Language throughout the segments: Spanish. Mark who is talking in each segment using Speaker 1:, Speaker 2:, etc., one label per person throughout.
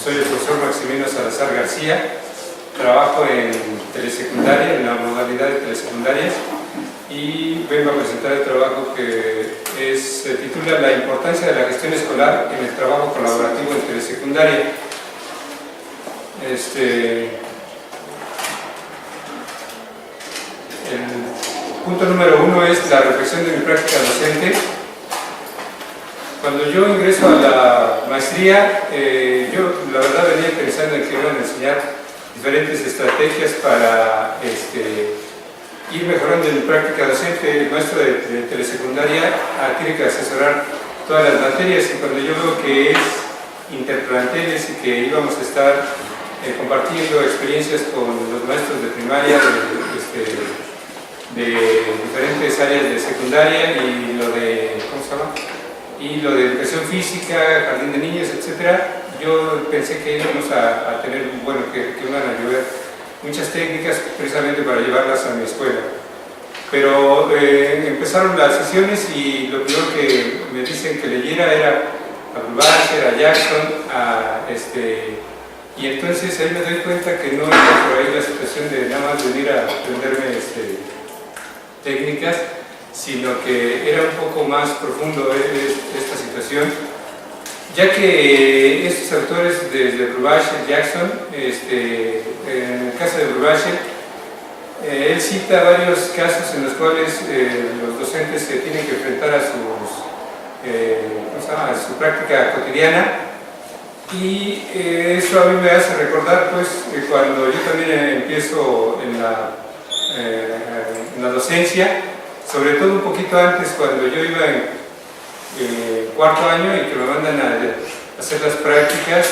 Speaker 1: Soy el profesor Maximiliano Salazar García, trabajo en telesecundaria, en la modalidad de telesecundarias, y vengo a presentar el trabajo que se titula La importancia de la gestión escolar en el trabajo colaborativo en telesecundaria. El punto número 1 es la reflexión de mi práctica docente. Cuando yo ingreso a la maestría, yo la verdad venía pensando en que iban a enseñar diferentes estrategias para ir mejorando en mi práctica docente. El maestro de telesecundaria tiene que asesorar todas las materias, y cuando yo veo que es interplanteles y que íbamos a estar compartiendo experiencias con los maestros de primaria de diferentes áreas de secundaria y lo de, ¿cómo se llama? Y lo de educación física, jardín de niños, etcétera, yo pensé que íbamos a tener, bueno, que iban a llevar muchas técnicas precisamente para llevarlas a mi escuela. Pero empezaron las sesiones y lo primero que me dicen que leyera era a Brubacher, a Jackson, y entonces ahí me doy cuenta que no era por ahí la situación de nada más venir a aprenderme técnicas, sino que era un poco más profundo esta situación, ya que estos autores desde Brubacher, Jackson, en el caso de Brubacher, él cita varios casos en los cuales los docentes se tienen que enfrentar a su práctica cotidiana, y eso a mí me hace recordar pues cuando yo también empiezo en la docencia, sobre todo un poquito antes, cuando yo iba en cuarto año y que me mandan a hacer las prácticas.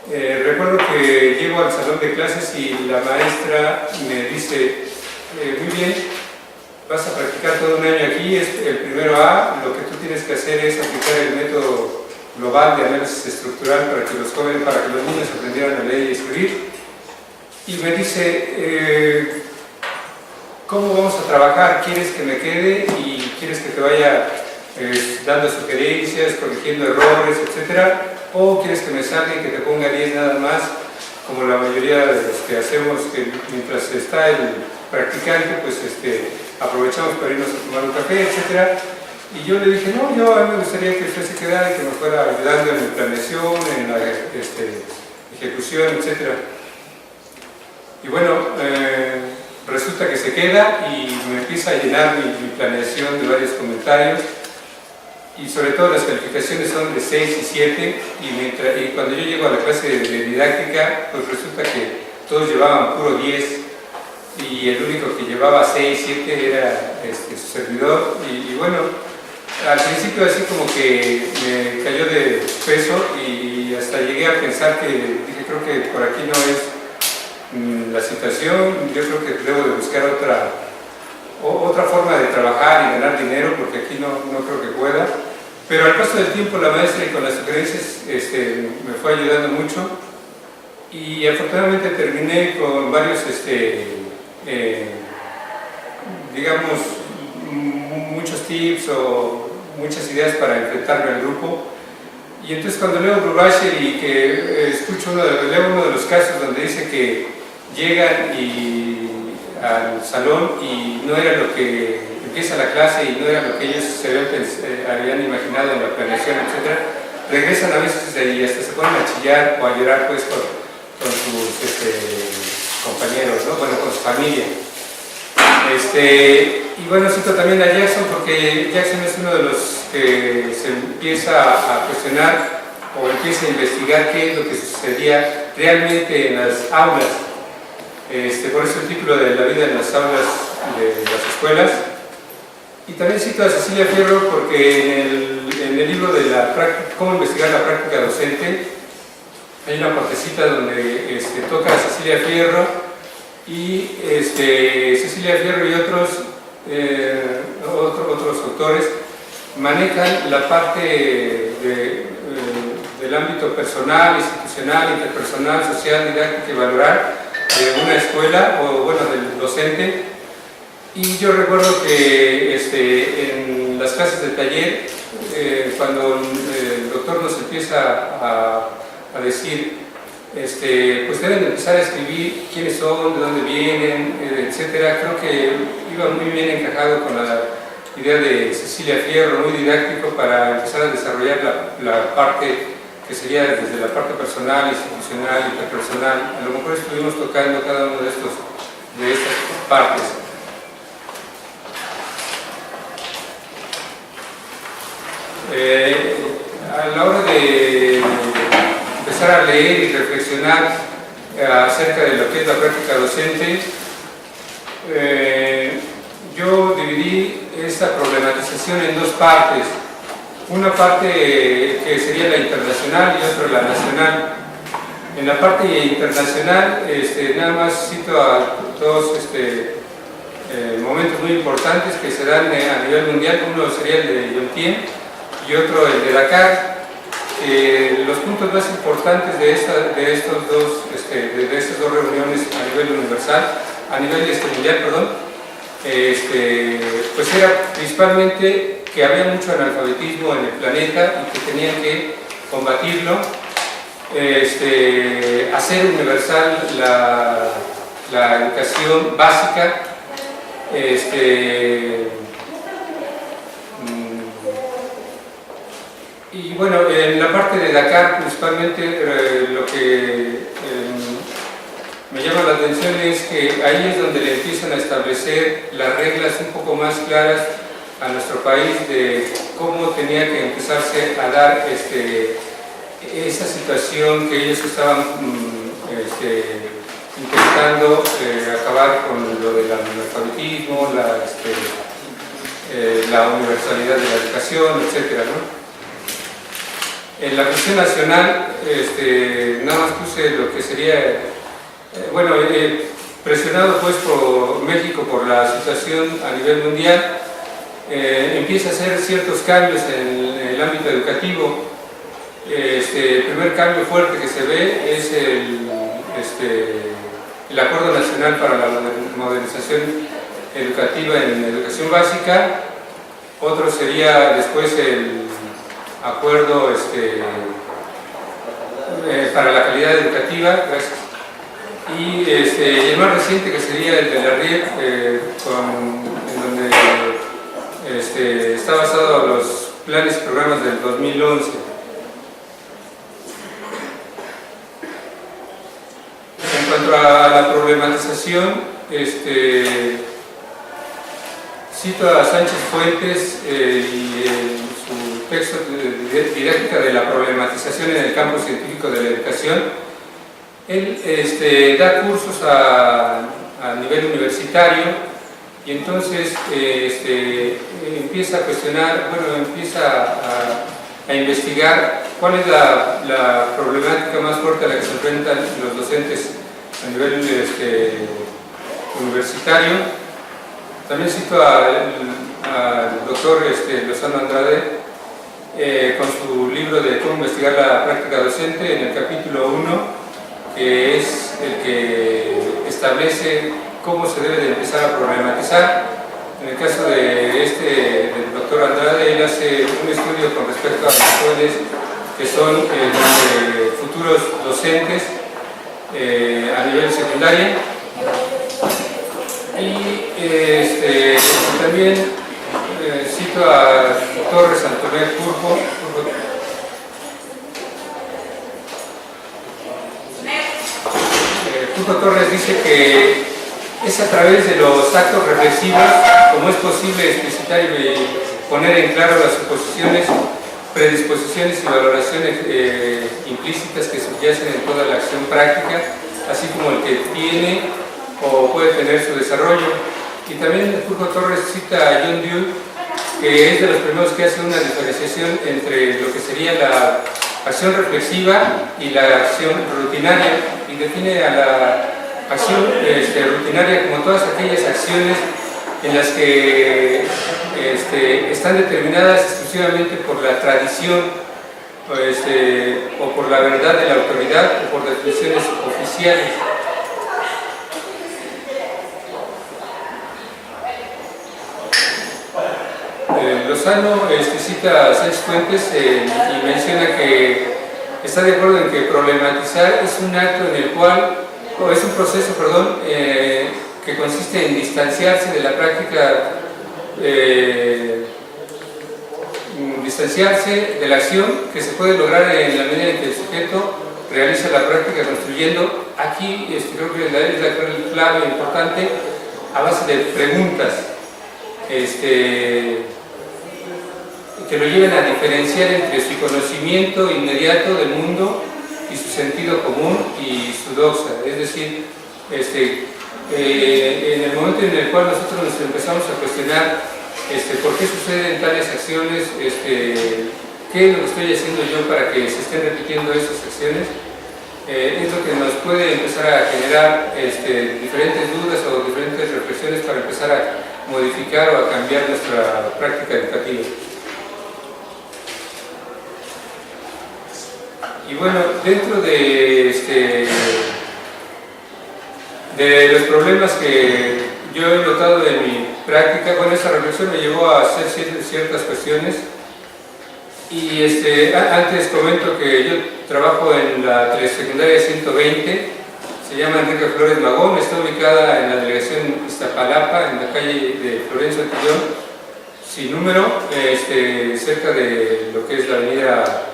Speaker 1: Recuerdo que llego al salón de clases y la maestra me dice, muy bien, vas a practicar todo un año aquí, es el primero A, lo que tú tienes que hacer es aplicar el método global de análisis estructural para que los niños aprendieran a leer y escribir. Y me dice, ¿cómo vamos a trabajar? ¿Quieres que me quede y quieres que te vaya dando sugerencias, corrigiendo errores, etcétera? ¿O quieres que me salga y que te ponga 10 nada más, como la mayoría de los que hacemos, que mientras está el practicante, pues aprovechamos para irnos a tomar un café, etcétera? Y yo le dije, no, a mí me gustaría que usted se quedara y que nos fuera ayudando en la planeación, en la ejecución, etcétera. Y bueno, resulta que se queda y me empieza a llenar mi planeación de varios comentarios, y sobre todo las calificaciones son de 6 y 7, y cuando yo llego a la clase de didáctica, pues resulta que todos llevaban puro 10, y el único que llevaba 6 y 7 era su servidor. Y bueno, al principio así como que me cayó de peso, y hasta llegué a pensar que dije, creo que por aquí no es la situación, yo creo que debo de buscar otra forma de trabajar y ganar dinero, porque aquí no creo que pueda. Pero al paso del tiempo la maestra, y con las sugerencias, me fue ayudando mucho, y afortunadamente terminé con varios, digamos, muchos tips o muchas ideas para enfrentarme al grupo. Y entonces cuando leo Brubacher y que leo uno de los casos donde dice que llegan al salón y no era lo que empieza la clase y no era lo que ellos habían imaginado en la planeación, etc., regresan a veces y hasta se ponen a chillar o a llorar pues con sus compañeros, ¿no? Bueno, con su familia. Y bueno, cito también a Jackson, porque Jackson es uno de los que se empieza a cuestionar o empieza a investigar qué es lo que sucedía realmente en las aulas. Por eso el título de La vida en las aulas de las escuelas. Y también cito a Cecilia Fierro, porque en el libro de Cómo investigar la práctica docente hay una partecita donde toca a Cecilia Fierro, y Cecilia Fierro y otros autores manejan la parte del ámbito personal, institucional, interpersonal, social, didáctica y valorar de una escuela, o bueno, del docente. Y yo recuerdo que en las clases del taller, cuando el doctor nos empieza a a decir, pues deben empezar a escribir quiénes son, de dónde vienen, etcétera. Creo que iba muy bien encajado con la idea de Cecilia Fierro, muy didáctico para empezar a desarrollar la parte que sería desde la parte personal, institucional, interpersonal. A lo mejor estuvimos tocando cada uno de estas partes. A la hora de empezar a leer y reflexionar acerca de lo que es la práctica docente, yo dividí esta problematización en dos partes. Una parte que sería la internacional y otra la nacional. En la parte internacional, nada más cito a dos momentos muy importantes que se dan a nivel mundial. Uno sería el de Yomtien y otro el de Dakar. Los puntos más importantes de estas dos reuniones a nivel universal, a nivel mundial, perdón, pues era principalmente que había mucho analfabetismo en el planeta y que tenían que combatirlo, hacer universal la educación básica, y bueno, en la parte de Dakar principalmente lo que me llama la atención es que ahí es donde le empiezan a establecer las reglas un poco más claras a nuestro país de cómo tenía que empezarse a dar esa situación que ellos estaban intentando acabar con lo del analfabetismo, la universalidad de la educación, etcétera, ¿no? En la cuestión nacional, nada más puse lo que sería, presionado pues por México por la situación a nivel mundial, empieza a hacer ciertos cambios en el ámbito educativo. El primer cambio fuerte que se ve es el Acuerdo Nacional para la Modernización Educativa en Educación Básica. Otro sería después el Acuerdo para la Calidad Educativa, gracias. Y el más reciente, que sería el de la RIEC, en donde está basado en los planes y programas del 2011. En cuanto a la problematización, cito a Sánchez Fuentes y su texto de didáctica de la problematización en el campo científico de la educación. Él da cursos a nivel universitario y entonces empieza a cuestionar, empieza a investigar cuál es la problemática más fuerte a la que se enfrentan los docentes a nivel universitario. También cito al doctor Lozano Andrade con su libro de cómo investigar la práctica docente, en el capítulo 1, que es el que establece cómo se debe de empezar a problematizar. En el caso del doctor Andrade, él hace un estudio con respecto a los jóvenes que son futuros docentes a nivel secundaria. Y también cito a Torres Antonio Curvo. Curvo Torres dice que es a través de los actos reflexivos como es posible explicitar y poner en claro las suposiciones, predisposiciones y valoraciones implícitas que subyacen en toda la acción práctica, así como el que tiene o puede tener su desarrollo. Y también Curvo Torres cita a John Dewey, que es de los primeros que hace una diferenciación entre lo que sería la acción reflexiva y la acción rutinaria, y define a la acción rutinaria como todas aquellas acciones en las que están determinadas exclusivamente por la tradición o por la verdad de la autoridad o por definiciones oficiales. Lozano cita a Sánchez Fuentes y menciona que está de acuerdo en que problematizar es un acto en el cual, o es un proceso, perdón, que consiste en distanciarse de la práctica, distanciarse de la acción que se puede lograr en la medida en que el sujeto realiza la práctica construyendo, aquí creo que es la clave importante, a base de preguntas que lo lleven a diferenciar entre su conocimiento inmediato del mundo y su sentido común y su doxa. Es decir, en el momento en el cual nosotros nos empezamos a cuestionar por qué suceden tales acciones, qué es lo que estoy haciendo yo para que se estén repitiendo esas acciones, es lo que nos puede empezar a generar diferentes dudas o diferentes reflexiones para empezar a modificar o a cambiar nuestra práctica educativa. Y bueno, dentro de los problemas que yo he notado en mi práctica, bueno, esa reflexión me llevó a hacer ciertas cuestiones. Y antes comento que yo trabajo en la telesecundaria 120, se llama Enrique Flores Magón, está ubicada en la delegación Iztapalapa, en la calle de Florencio Tillón, sin número, cerca de lo que es la avenida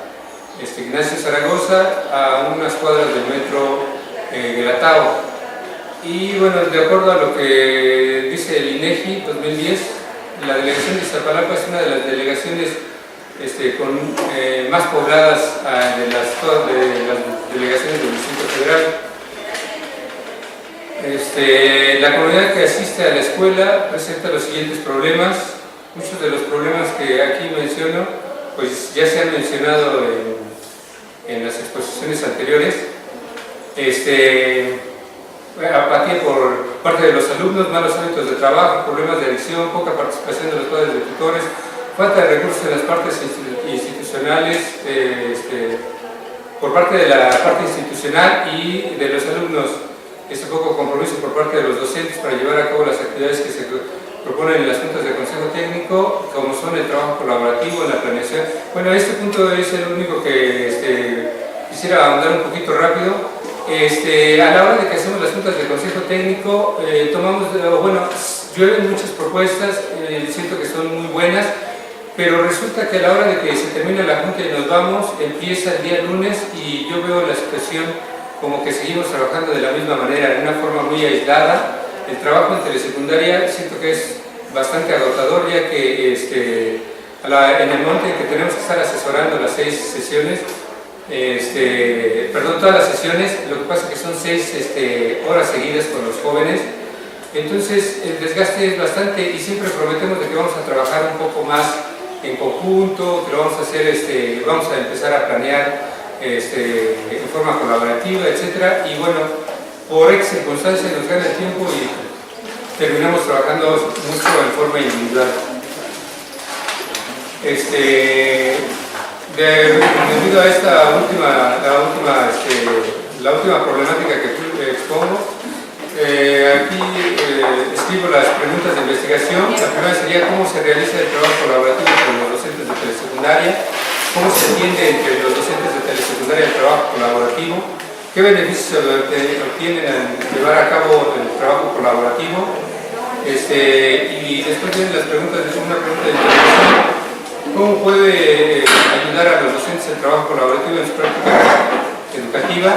Speaker 1: Ignacio Zaragoza, a unas cuadras del metro Guelatao. Y bueno, de acuerdo a lo que dice el INEGI 2010, la delegación de Iztapalapa es una de las delegaciones más pobladas de las delegaciones del Distrito Federal. La comunidad que asiste a la escuela presenta los siguientes problemas. Muchos de los problemas que aquí menciono, pues ya se han mencionado en las exposiciones anteriores. Apatía por parte de los alumnos, malos hábitos de trabajo, problemas de adicción, poca participación de los padres de tutores, falta de recursos en las partes institucionales, por parte de la parte institucional y de los alumnos, poco compromiso por parte de los docentes para llevar a cabo las actividades que se proponen en las juntas de consejo técnico, como son el trabajo colaborativo, la planeación. Bueno, este punto es el único que quisiera ahondar un poquito rápido. A la hora de que hacemos las juntas de consejo técnico, llueven muchas propuestas, siento que son muy buenas, pero resulta que a la hora de que se termina la junta y nos vamos, empieza el día lunes y yo veo la situación como que seguimos trabajando de la misma manera, de una forma muy aislada. El trabajo en telesecundaria siento que es bastante agotador, ya que en el momento en que tenemos que estar asesorando las 6 sesiones, todas las sesiones, lo que pasa es que son 6 horas seguidas con los jóvenes, entonces el desgaste es bastante y siempre prometemos de que vamos a trabajar un poco más en conjunto, que lo vamos a hacer, vamos a empezar a planear en forma colaborativa, etc. Y bueno, por X circunstancias nos gana el tiempo y terminamos trabajando mucho en forma individual. Debido a la última problemática que expongo, aquí escribo las preguntas de investigación. La primera sería cómo se realiza el trabajo colaborativo con los docentes de telesecundaria, cómo se entiende entre los docentes de telesecundaria el trabajo colaborativo, qué beneficios se obtienen al llevar a cabo el trabajo colaborativo, y después vienen las preguntas, una pregunta de introducción. ¿Cómo puede ayudar a los docentes el trabajo colaborativo en su práctica educativa?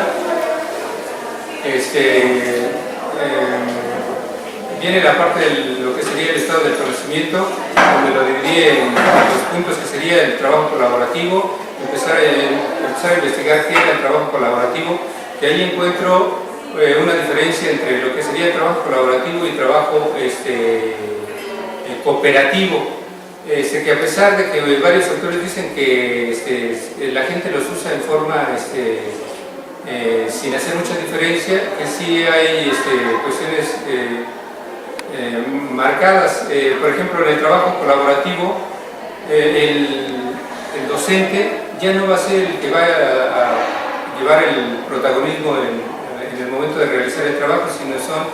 Speaker 1: Viene la parte de lo que sería el estado del conocimiento, donde lo dividí en los puntos que sería el trabajo colaborativo, empezar a investigar qué era el trabajo colaborativo, que ahí encuentro una diferencia entre lo que sería el trabajo colaborativo y trabajo cooperativo. Que a pesar de que varios autores dicen que la gente los usa en forma sin hacer mucha diferencia, que sí hay cuestiones marcadas. Por ejemplo, en el trabajo colaborativo, el docente ya no va a ser el que vaya a llevar el protagonismo en el momento de realizar el trabajo, sino son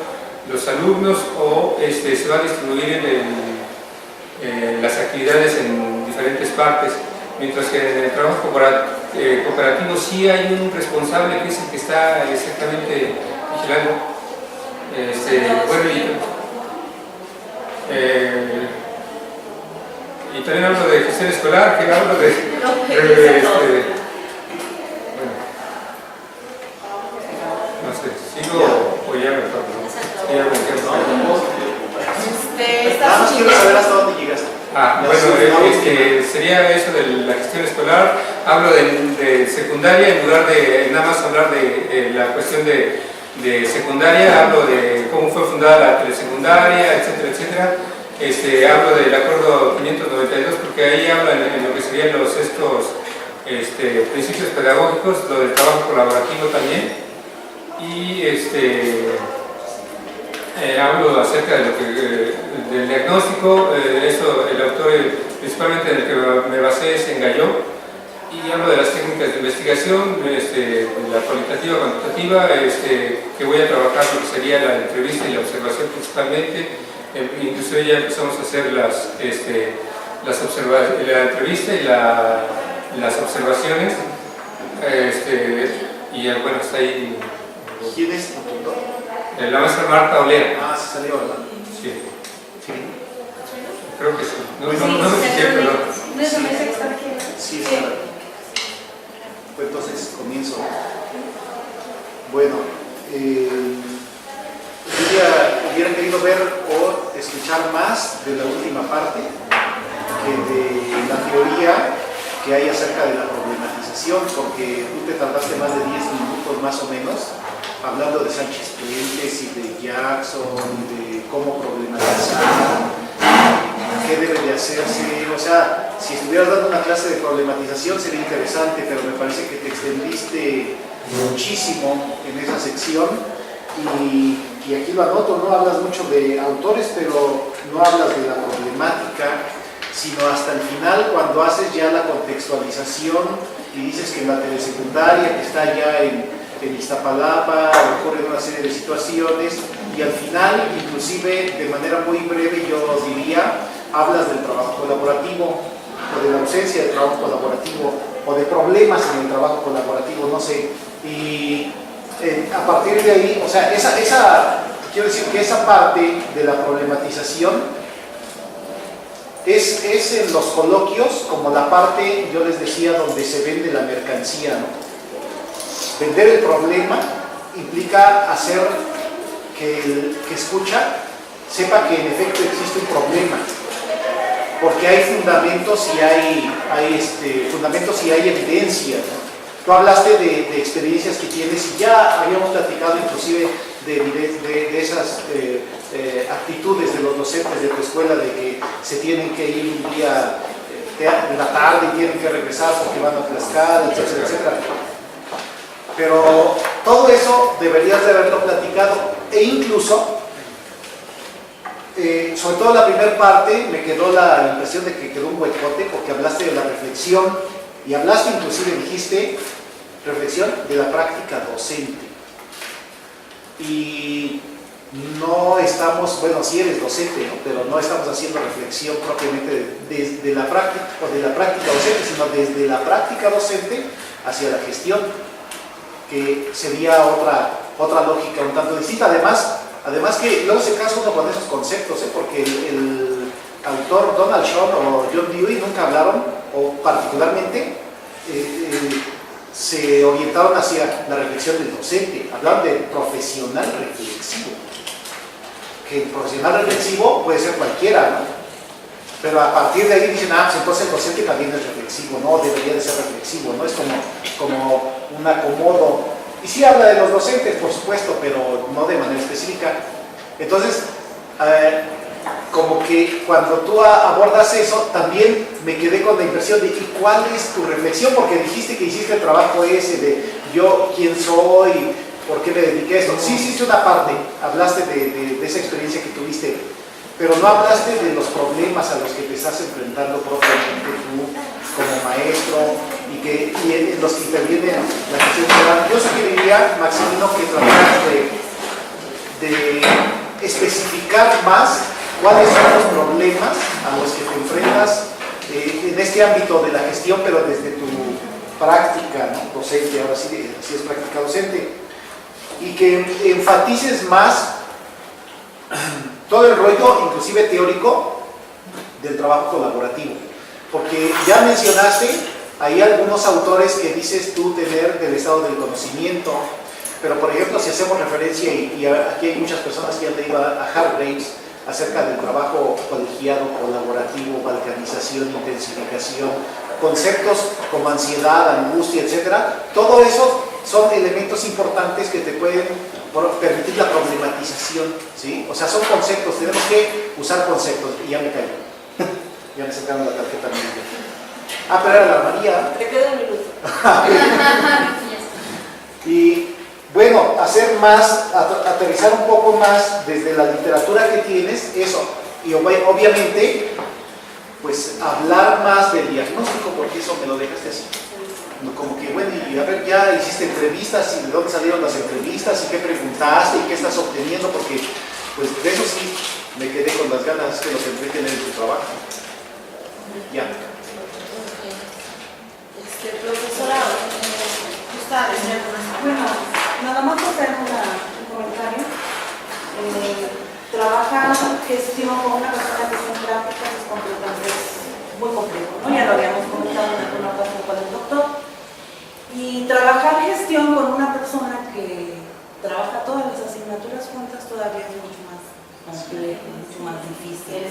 Speaker 1: los alumnos, o se va a distribuir las actividades en diferentes partes. mientras que en el trabajo cooperativo sí hay un responsable que es el que está exactamente vigilando. Bueno, y también hablo de gestión escolar, que hablo de... bueno, no sé, ¿sigo o ya me falta? Ya me entiendo.
Speaker 2: Nada más quiero saber hasta dónde llegaste.
Speaker 1: Bueno, sería eso de la gestión escolar. Hablo de secundaria, en lugar de nada más hablar de la cuestión de secundaria, hablo de cómo fue fundada la telesecundaria, etcétera, etcétera. Hablo del acuerdo 592 porque ahí habla en lo que serían estos principios pedagógicos, lo del trabajo colaborativo también, y hablo acerca de lo del diagnóstico. Eso el autor principalmente en el que me basé es en Galló, y hablo de las técnicas de investigación, la cualitativa, cuantitativa, que voy a trabajar lo que sería la entrevista y la observación principalmente. Incluso ya empezamos a hacer la entrevista y las observaciones, y bueno, está ahí.
Speaker 2: ¿Quién es tu tutor?
Speaker 1: La maestra Marta Olea.
Speaker 2: Ah, se salió, ¿verdad?
Speaker 1: Sí.
Speaker 2: Sí.
Speaker 1: Creo que sí. No
Speaker 2: Pues
Speaker 1: me fijé, perdón.
Speaker 3: ¿No es la mesa que está aquí?
Speaker 2: Sí, está. Pues entonces comienzo. Bueno, hubiera querido ver o escuchar más de la última parte que de la teoría que hay acerca de la problematización, porque tú te tardaste más de 10 minutos más o menos hablando de Sánchez Puentes y de Jackson, de cómo problematizar, qué debe de hacerse. O sea, si estuvieras dando una clase de problematización sería interesante, pero me parece que te extendiste muchísimo en esa sección, y aquí lo anoto, no hablas mucho de autores, pero no hablas de la problemática, sino hasta el final, cuando haces ya la contextualización y dices que en la telesecundaria, que está ya en Iztapalapa, ocurren una serie de situaciones, y al final, inclusive de manera muy breve, yo diría, hablas del trabajo colaborativo, o de la ausencia del trabajo colaborativo, o de problemas en el trabajo colaborativo, no sé. Y a partir de ahí, o sea, quiero decir que esa parte de la problematización es en los coloquios como la parte, yo les decía, donde se vende la mercancía, ¿no? Vender el problema implica hacer que el que escucha sepa que en efecto existe un problema, porque hay fundamentos y hay evidencia, ¿no? Tú hablaste de experiencias que tienes, y ya habíamos platicado inclusive de esas actitudes de los docentes de tu escuela, de que se tienen que ir un día en la tarde y tienen que regresar porque van a Tlaxcala, etcétera, etcétera. Pero todo eso deberías de haberlo platicado, e incluso, sobre todo la primera parte, me quedó la impresión de que quedó un huecote, porque hablaste de la reflexión, y hablaste inclusive, dijiste, reflexión de la práctica docente. Y no estamos, bueno, sí eres docente, ¿no? Pero no estamos haciendo reflexión propiamente desde la práctica, o de la práctica docente, sino desde la práctica docente hacia la gestión, que sería otra lógica un tanto distinta. Además que luego se casa uno con esos conceptos, porque el autor Donald Shawn o John Dewey nunca hablaron, o particularmente se orientaron hacia la reflexión del docente. Hablaron de profesional reflexivo, que el profesional reflexivo puede ser cualquiera, ¿no? Pero a partir de ahí dicen, pues entonces el docente también es reflexivo, no debería de ser reflexivo, ¿no? Es como un acomodo. Y sí habla de los docentes, por supuesto, pero no de manera específica. Entonces, como que cuando tú abordas eso, también me quedé con la impresión de, ¿y cuál es tu reflexión? Porque dijiste que hiciste el trabajo ese de yo, quién soy, por qué me dediqué a esto. Sí hiciste una parte, hablaste de esa experiencia que tuviste, pero no hablaste de los problemas a los que te estás enfrentando propiamente tú como maestro, y en los que interviene la gestión escolar. Yo sugeriría, Maximino, que trataras de especificar más cuáles son los problemas a los que te enfrentas en en este ámbito de la gestión, pero desde tu práctica, ¿no?, docente, ahora sí es práctica docente, y que enfatices más todo el rollo, inclusive teórico, del trabajo colaborativo. Porque ya mencionaste, hay algunos autores que dices tú tener del estado del conocimiento, pero por ejemplo, si hacemos referencia, y aquí hay muchas personas que han leído a Hargraves acerca del trabajo colegiado, colaborativo, balcanización, intensificación, conceptos como ansiedad, angustia, etcétera, todo eso son elementos importantes que te pueden permitir la problematización, ¿sí? O sea, son conceptos, tenemos que usar conceptos, y ya me cayó. Ya me sacaron la tarjeta. Ah, pero era la María.
Speaker 3: Te queda un minuto.
Speaker 2: Y bueno, hacer más, aterrizar un poco más desde la literatura que tienes, eso. Y obviamente, pues hablar más del diagnóstico, porque eso me lo dejaste así. Como que, bueno, y a ver, ya hiciste entrevistas, y de dónde salieron las entrevistas, y qué preguntaste, y qué estás obteniendo, porque, pues, de eso sí me quedé con las ganas, que lo tendré que tener en tu trabajo. Ya.
Speaker 3: Profesora, ¿gusta decir alguna cosa?
Speaker 4: Bueno, nada más hacer un comentario. Trabajar gestión con una persona que está en prácticas es completamente muy complejo, ¿no? Ya lo habíamos comentado en alguna ocasión con el doctor. Y trabajar gestión con una persona que trabaja todas las asignaturas juntas todavía es mucho más complejo, mucho más difícil.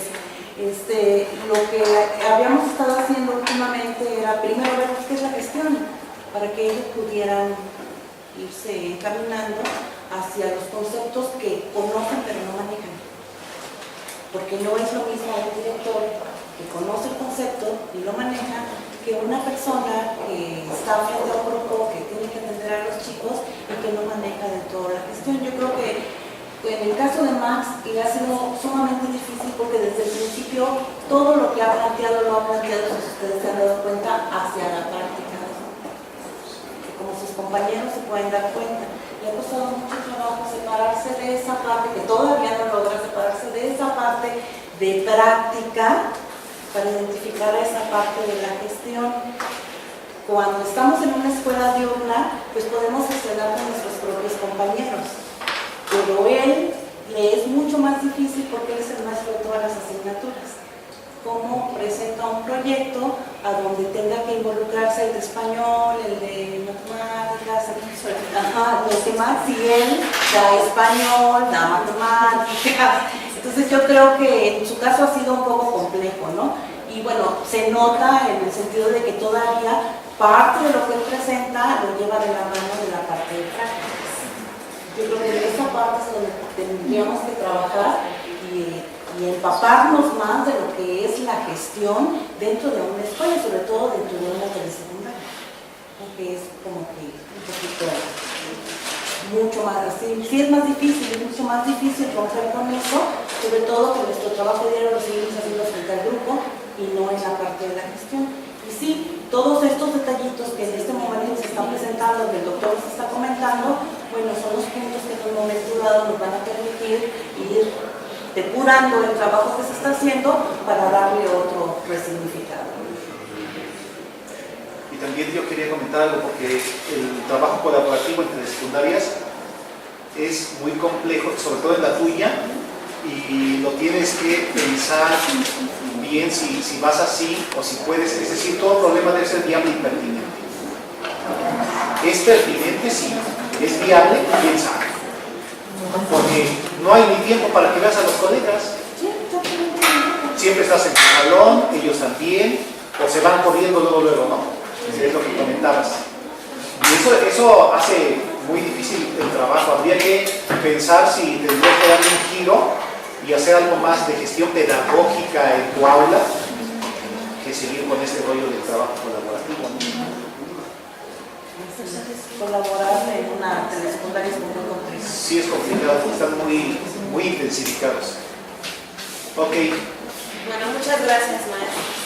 Speaker 4: Lo que habíamos estado haciendo últimamente era primero ver qué es la gestión, para que ellos pudieran irse encaminando hacia los conceptos que conocen pero no manejan. Porque no es lo mismo un director que conoce el concepto y lo maneja que una persona que está frente a un grupo que tiene que atender a los chicos y que no maneja de todo la gestión. Yo creo que en el caso de Max le ha sido sumamente difícil porque desde el principio todo lo que ha planteado lo ha planteado, si ustedes se han dado cuenta, hacia la práctica. Como sus compañeros se pueden dar cuenta. Le ha costado mucho trabajo separarse de esa parte, que todavía no logra separarse de esa parte de práctica para identificar esa parte de la gestión. Cuando estamos en una escuela diurna, pues podemos gestionar con nuestros propios compañeros. Pero él le es mucho más difícil porque él es el maestro de todas las asignaturas. Cómo presenta un proyecto a donde tenga que involucrarse el de español, el de matemáticas, los demás, y él da español, da matemáticas. Entonces yo creo que en su caso ha sido un poco complejo, ¿no? Y bueno, se nota en el sentido de que todavía parte de lo que él presenta lo lleva de la mano de la parte de prácticas. Yo creo que en esa parte es donde tendríamos que trabajar y empaparnos más de lo que es la gestión dentro de una escuela, sobre todo dentro de una telesecundaria, porque es como que un poquito mucho más así. Sí es más difícil, es mucho más difícil romper con eso, sobre todo que nuestro trabajo diario lo seguimos haciendo frente al grupo y no en la parte de la gestión. Y sí, todos estos detallitos que en este momento se están presentando, que el doctor nos está comentando, bueno, son los puntos que en un momento dado nos van a permitir ir depurando el trabajo que se está haciendo para darle otro resignificado.
Speaker 2: Y también yo quería comentar algo, porque el trabajo colaborativo entre secundarias es muy complejo, sobre todo en la tuya, y lo tienes que pensar bien si vas así o si puedes, es decir, todo problema debe ser viable y pertinente. Es pertinente, sí, es viable, quién sabe. Porque no hay ni tiempo para que veas a los colegas. Siempre estás en tu salón, ellos también, o se van corriendo luego, ¿no? Es lo que comentabas. Y eso hace muy difícil el trabajo. Habría que pensar si tendría que darle un giro y hacer algo más de gestión pedagógica en tu aula que seguir con este rollo del trabajo colaborativo, ¿no?
Speaker 4: Colaborar en una telesecundaria es muy complicado.
Speaker 2: Sí, es complicado, están muy intensificados. Ok.
Speaker 3: Bueno, muchas gracias, maestro.